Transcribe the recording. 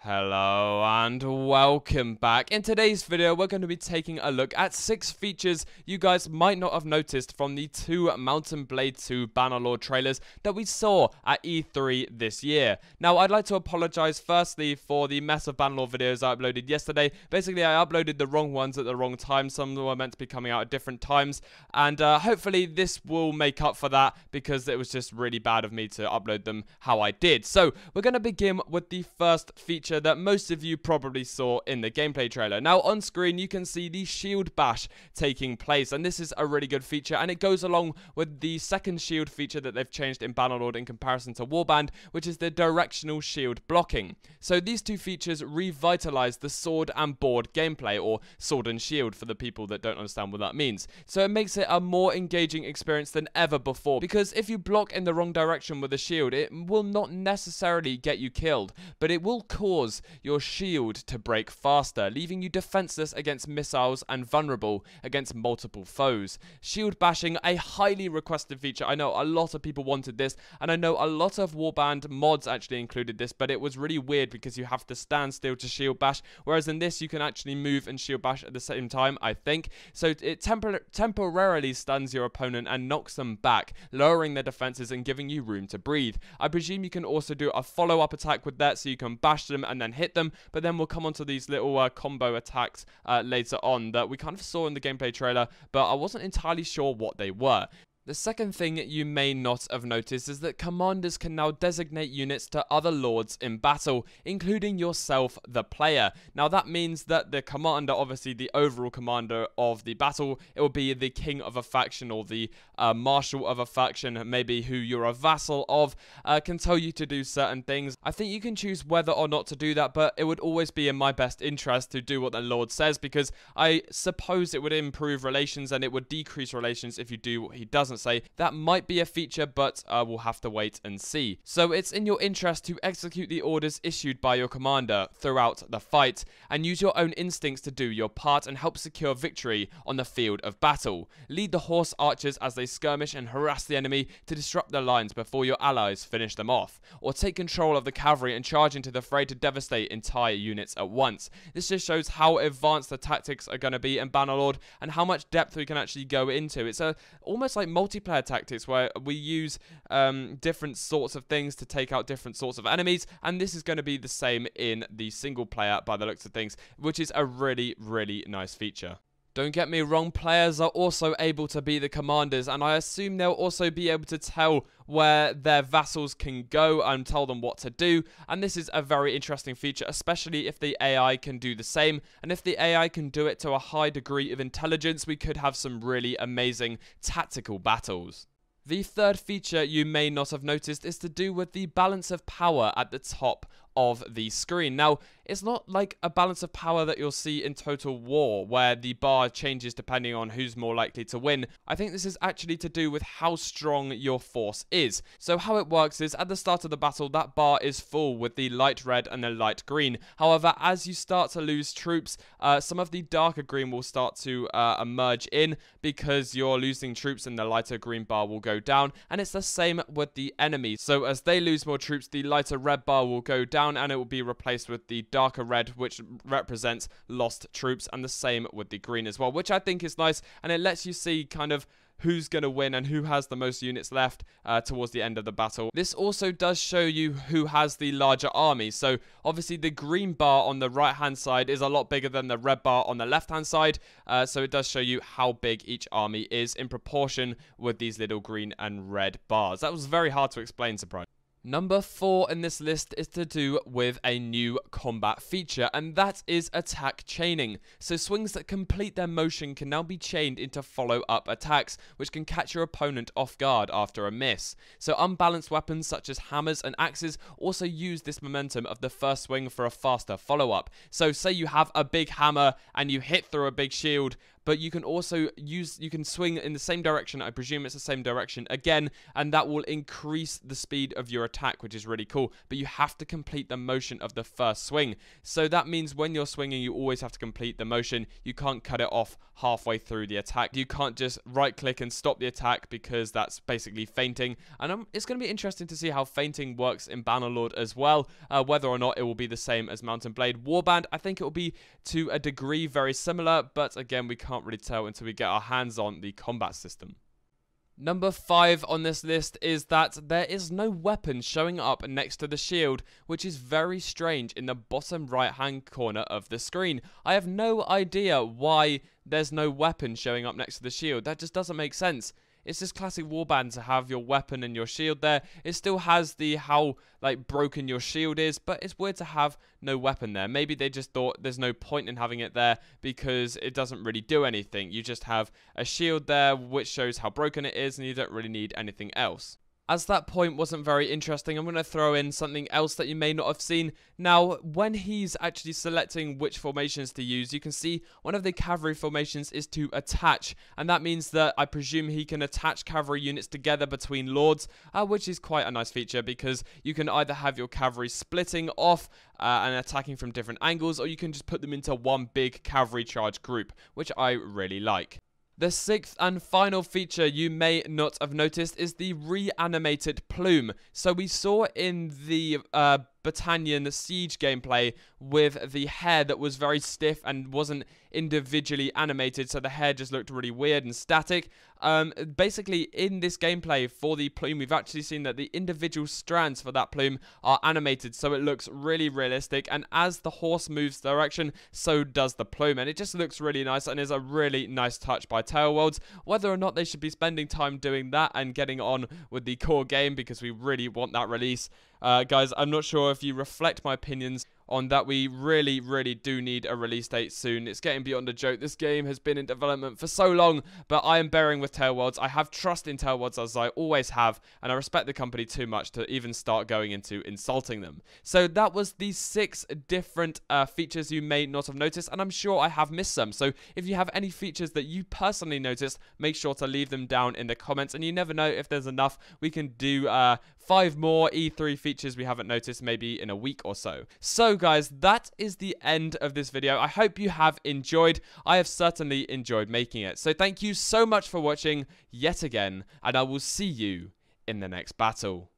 Hello and welcome back. In today's video, we're going to be taking a look at 6 features you guys might not have noticed from the 2 Mountain Blade 2 Bannerlord trailers that we saw at E3 this year. Now, I'd like to apologize firstly for the mess of Bannerlord videos I uploaded yesterday. Basically, I uploaded the wrong ones at the wrong time. Some of them were meant to be coming out at different times, and hopefully this will make up for that because it was just really bad of me to upload them how I did. So, we're going to begin with the first feature that most of you probably saw in the gameplay trailer. Now on screen you can see the shield bash taking place, and this is a really good feature, and it goes along with the second shield feature that they've changed in Bannerlord in comparison to Warband, which is the directional shield blocking. So these two features revitalize the sword and board gameplay, or sword and shield for the people that don't understand what that means. So it makes it a more engaging experience than ever before, because if you block in the wrong direction with a shield, it will not necessarily get you killed, but it will cause your shield to break faster, leaving you defenseless against missiles and vulnerable against multiple foes. Shield bashing, a highly requested feature. I know a lot of people wanted this, and I know a lot of Warband mods actually included this, but it was really weird because you have to stand still to shield bash, whereas in this you can actually move and shield bash at the same time, I think. So it temporarily stuns your opponent and knocks them back, lowering their defenses and giving you room to breathe. I presume you can also do a follow-up attack with that, so you can bash them and then hit them, but then we'll come on to these little combo attacks later on that we kind of saw in the gameplay trailer, but I wasn't entirely sure what they were. The second thing you may not have noticed is that commanders can now designate units to other lords in battle, including yourself, the player. Now that means that the commander, obviously the overall commander of the battle, it will be the king of a faction or the marshal of a faction, maybe who you're a vassal of, can tell you to do certain things. I think you can choose whether or not to do that, but it would always be in my best interest to do what the lord says, because I suppose it would improve relations and it would decrease relations if you do what he doesn't say. That might be a feature, but we'll have to wait and see. So it's in your interest to execute the orders issued by your commander throughout the fight, and use your own instincts to do your part and help secure victory on the field of battle. Lead the horse archers as they skirmish and harass the enemy to disrupt their lines before your allies finish them off, or take control of the cavalry and charge into the fray to devastate entire units at once. This just shows how advanced the tactics are going to be in Bannerlord and how much depth we can actually go into. It's almost like multiplayer tactics where we use different sorts of things to take out different sorts of enemies, and this is going to be the same in the single player by the looks of things, which is a really, really nice feature. Don't get me wrong, players are also able to be the commanders, and I assume they'll also be able to tell where their vassals can go and tell them what to do, and this is a very interesting feature, especially if the AI can do the same, and if the AI can do it to a high degree of intelligence, we could have some really amazing tactical battles. The third feature you may not have noticed is to do with the balance of power at the top of the screen. Now, it's not like a balance of power that you'll see in Total War, where the bar changes depending on who's more likely to win. I think this is actually to do with how strong your force is. So how it works is, at the start of the battle, that bar is full with the light red and the light green. However, as you start to lose troops, some of the darker green will start to emerge in, because you're losing troops and the lighter green bar will go down, and it's the same with the enemy. So as they lose more troops, the lighter red bar will go down, and it will be replaced with the darker red, which represents lost troops, and the same with the green as well, which I think is nice, and it lets you see kind of who's going to win and who has the most units left towards the end of the battle. This also does show you who has the larger army. So obviously the green bar on the right hand side is a lot bigger than the red bar on the left hand side, so it does show you how big each army is in proportion with these little green and red bars. That was very hard to explain, surprise. Number 4 in this list is to do with a new combat feature, and that is attack chaining. So swings that complete their motion can now be chained into follow-up attacks, which can catch your opponent off guard after a miss. So unbalanced weapons such as hammers and axes also use this momentum of the first swing for a faster follow-up. So say you have a big hammer and you hit through a big shield, but you can also you can swing in the same direction. I presume it's the same direction again, and that will increase the speed of your attack, which is really cool. But you have to complete the motion of the first swing. So that means when you're swinging, you always have to complete the motion. You can't cut it off halfway through the attack. You can't just right click and stop the attack, because that's basically feinting. And it's going to be interesting to see how feinting works in Bannerlord as well, whether or not it will be the same as Mountain Blade Warband. I think it will be to a degree very similar, but again, we can't really tell until we get our hands on the combat system. Number 5 on this list is that there is no weapon showing up next to the shield, which is very strange in the bottom right hand corner of the screen. I have no idea why there's no weapon showing up next to the shield. That just doesn't make sense. It's just classic Warband to have your weapon and your shield there. It still has the how like broken your shield is, but it's weird to have no weapon there. Maybe they just thought there's no point in having it there because it doesn't really do anything. You just have a shield there which shows how broken it is, and you don't really need anything else. As that point wasn't very interesting, I'm going to throw in something else that you may not have seen. Now, when he's actually selecting which formations to use, you can see one of the cavalry formations is to attach. And that means that I presume he can attach cavalry units together between lords, which is quite a nice feature, because you can either have your cavalry splitting off and attacking from different angles, or you can just put them into one big cavalry charge group, which I really like. The 6th and final feature you may not have noticed is the reanimated plume. So we saw in the Battanian Siege gameplay with the hair that was very stiff and wasn't individually animated, so the hair just looked really weird and static. Basically, in this gameplay for the plume, we've actually seen that the individual strands for that plume are animated, so it looks really realistic, and as the horse moves direction, so does the plume, and it just looks really nice and is a really nice touch by Tailworlds. Whether or not they should be spending time doing that and getting on with the core game, because we really want that release. Guys, I'm not sure if you reflect my opinions on that. We really do need a release date soon. It's getting beyond a joke. This game has been in development for so long, but I am bearing with Tailworlds. I have trust in Tailworlds, as I always have, and I respect the company too much to even start going into insulting them. So that was the 6 different features you may not have noticed, and I'm sure I have missed some. So if you have any features that you personally noticed, make sure to leave them down in the comments, and you never know, if there's enough, we can do 5 more E3 features we haven't noticed maybe in a week or so. So guys, that is the end of this video. I hope you have enjoyed. I have certainly enjoyed making it. So thank you so much for watching yet again, and I will see you in the next battle.